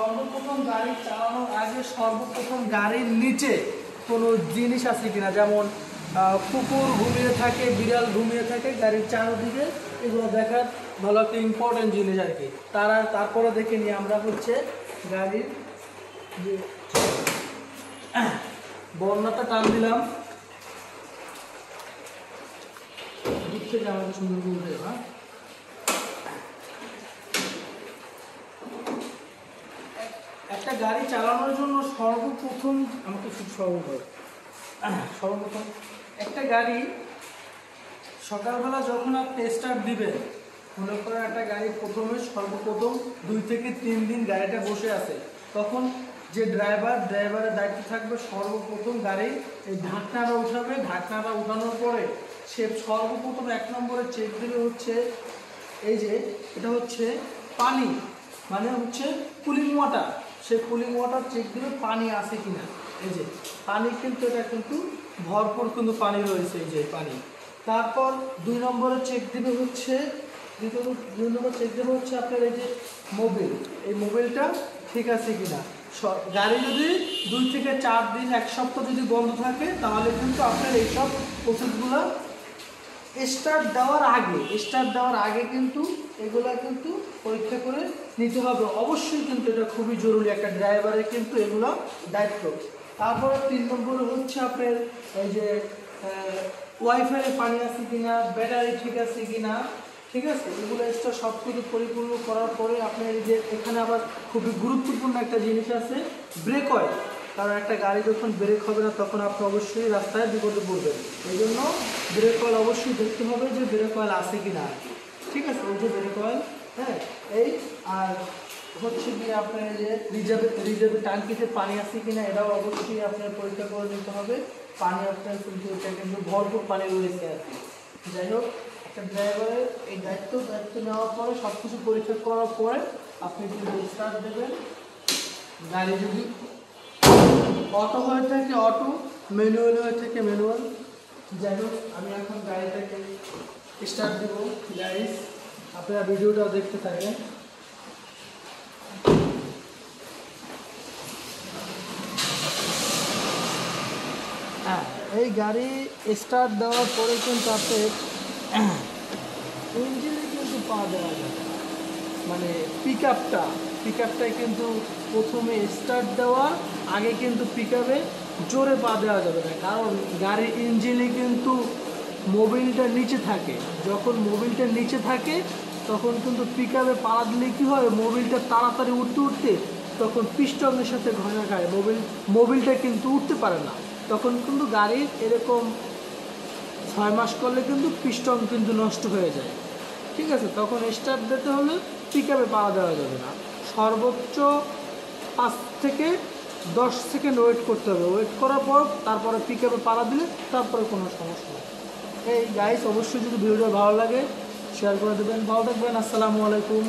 সর্বপ্রথম গাড়ি চালানোর আগে সর্বপ্রথম গাড়ির নিচে কোনো জিনিস আছে কিনা, যেমন কুকুর ঘুমিয়ে থাকে, বিড়াল ঘুমিয়ে থাকে গাড়ির চারদিকে, এগুলো দেখার ভালো একটা ইম্পর্টেন্ট জিনিস আর কি। তারপরে দেখে নিই আমরা হচ্ছে গাড়ির যে বর্ণাটা টান দিলাম দিক থেকে আমাকে সুন্দর করে উঠে। একটা গাড়ি চালানোর জন্য সর্বপ্রথম আমাকে সর্বপ্রথম একটা গাড়ি সকালবেলা যখন আপনি স্টার্ট দিবেন, মনে করেন একটা গাড়ি প্রথমে সর্বপ্রথম 2 থেকে 3 দিন গাড়িটা বসে আছে, তখন যে ড্রাইভারের দায়িত্ব থাকবে সর্বপ্রথম গাড়ি এই ঢাকনাটা উঠাবে। ঢাকনাটা উঠানোর পরে সে সর্বপ্রথম 1 নম্বরে চেক দেবে হচ্ছে এই যে এটা হচ্ছে পানি, মানে হচ্ছে কুলিং ওয়াটার। সে কুলিং ওয়াটার চেক দেবে পানি আছে কিনা। এই যে পানি কিন্তু এটা কিন্তু ভরপুর কিন্তু পানি রয়েছে, এই যে পানি। তারপর 2 নম্বরে চেক দেবে হচ্ছে দুই নম্বর চেক দেবে হচ্ছে আপনার এই যে মোবিল, এই মোবিলটা ঠিক আছে কিনা। গাড়ি যদি 2 থেকে 4 দিন 1 সপ্তাহ যদি বন্ধ থাকে, তাহলে কিন্তু আপনার এইসব ওষুধগুলো স্টার্ট দেওয়ার আগে কিন্তু এগুলা কিন্তু পরীক্ষা করে নিতে হবে। অবশ্যই কিন্তু এটা খুবই জরুরি, একটা ড্রাইভারের কিন্তু এগুলো দায়িত্ব। তারপরে 3 নম্বরে হচ্ছে আপনার এই যে ওয়াইফাইয়ে পানি আছে কিনা, ব্যাটারি ঠিক আছে কিনা, ঠিক আছে। এগুলো এক্সট্রা সব কিছু পরিপূর্ণ করার পরে আপনার এই যে এখানে আবার খুবই গুরুত্বপূর্ণ একটা জিনিস আছে, ব্রেক অয়েল। কারণ একটা গাড়ি যখন ব্রেক হবে না, তখন আপনি অবশ্যই রাস্তায় বিপদে পড়বেন। এই জন্য ব্রেক অয়েল অবশ্যই দেখতে হবে যে ব্রেক অয়েল আছে কিনা, ঠিক আছে। ওই যে ব্রেক অয়েল, হ্যাঁ। এই আর হচ্ছে গিয়ে আপনার যে রিজার্ভে ট্যাঙ্কিতে পানি আছে কিনা, এটাও অবশ্যই আপনার পরীক্ষা করে নিতে হবে। পানি আপনার কিন্তু এটা কিন্তু ভরপুর পানি রয়েছে আর কি। যাই হোক, একটা ড্রাইভারের এই দায়িত্ব নেওয়ার পরে সব কিছু পরীক্ষা করার পরে আপনি কিন্তু স্টার্ট দেবেন। গাড়ি যদি অটো হয়ে থাকে অটো, ম্যানুয়াল হয়ে থাকে ম্যানুয়াল। যাই হোক, আমি এখন গাড়িটাকে স্টার্ট দেব। গাইস, আপনারা ভিডিওটাও দেখতে থাকেন। হ্যাঁ, এই গাড়ি স্টার্ট দেওয়ার পরে কিন্তু আপনার ইঞ্জিনে কিন্তু পা দেওয়া যায়, মানে পিক আপটাই কিন্তু প্রথমে স্টার্ট দেওয়ার আগে কিন্তু পিক আপে জোরে পা দেওয়া যাবে না, কারণ গাড়ির ইঞ্জিনে কিন্তু মোবিলটা নিচে থাকে। যখন মোবিলটা নিচে থাকে তখন কিন্তু পিক আপে পাড়া দিলে কী হয়, মোবিলটা তাড়াতাড়ি উঠতে তখন পিস্টনের সাথে ঘষা খায়, মোবিলটা কিন্তু উঠতে পারে না। তখন কিন্তু গাড়ির এরকম 6 মাস করলে কিন্তু পিস্টন কিন্তু নষ্ট হয়ে যায়, ঠিক আছে। তখন স্টার্ট দিতে হলে পিক আপে পাওয়া দেওয়া যাবে না, সর্বোচ্চ 5 থেকে 10 সেকেন্ড ওয়েট করতে হবে। ওয়েট করার পর তারপরে পিক আপে পাড়া দিলে তারপরে কোনো সমস্যা নেই। এই গাইস, অবশ্যই যদি ভিডিওটা ভালো লাগে শেয়ার করে দেবেন। ভালো থাকবেন। আসসালামু আলাইকুম।